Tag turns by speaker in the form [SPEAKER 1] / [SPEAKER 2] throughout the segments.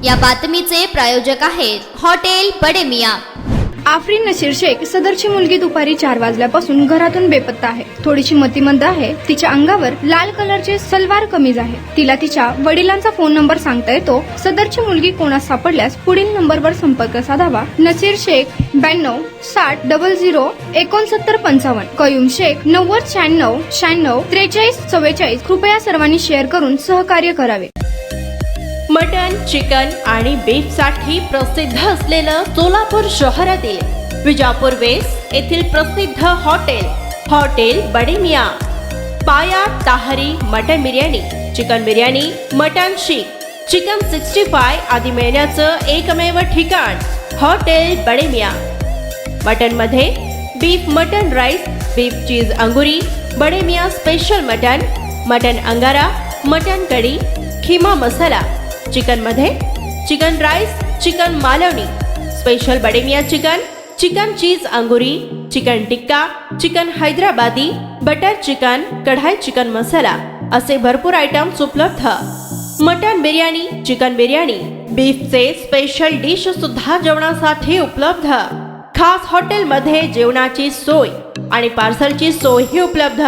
[SPEAKER 1] या बातमीचे प्रायोजक आहेत हॉटेल बडे मियां।
[SPEAKER 2] आफरीन नसीर शेख सदरची मुलगी दुपारी 4 वाजल्यापासून घरातून बेपत्ता आहे। थोडीशी मतिमंद आहे। तिच्या अंगावर लाल कलरचे सलवार कमीज आहे। तिला तिच्या वडिलांचा फोन नंबर सांगता येतो। सदरची मुलगी कोणास सापडल्यास पुढील नंबरवर संपर्क साधावा। नसीर शेख 92 60 00 69 55, कयूम शेख 90 96 96 43 44। कृपया सर्वांनी शेअर करून सहकार्य करावे।
[SPEAKER 3] मटन, चिकन आणि बीफ साठी प्रसिद्ध असलेलं सोलापूर शहरातील विजापूर वेस्ट येथील प्रसिद्ध hotel Bade Miyan. Paya tahari mutton biryani, chicken biryani, mutton seekh, chicken 65 आदी मिळण्याचं एकमेव ठिकाण हॉटेल बडे मियां। मटन मध्ये beef mutton rice, beef cheese angoori, Bade Miyan special mutton, mutton angara, mutton kadhi, keema masala. Chicken मध्ये chicken rice, chicken Malvani, special Bade Miyan chicken, chicken cheese angoori, chicken tikka, chicken Hyderabadi, butter chicken, kadai chicken masala असे भरपूर आयटम्स उपलब्ध। मटन बिर्याणी, चिकन बिर्याणी, बीफचे स्पेशल डिश सुद्धा जेवणासाठी उपलब्ध। खास हॉटेलमध्ये जेवणाची सोय आणि पार्सलची सोयही उपलब्ध।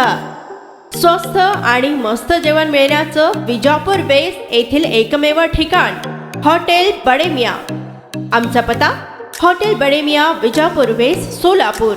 [SPEAKER 3] स्वस्त आणि मस्त जेवण मिळण्याचं विजापूर वेस्ट येथील एकमेव ठिकाण हॉटेल बडे मियां। आमचा पत्ता हॉटेल बडे मियां, विजापूर वेस्ट, सोलापूर।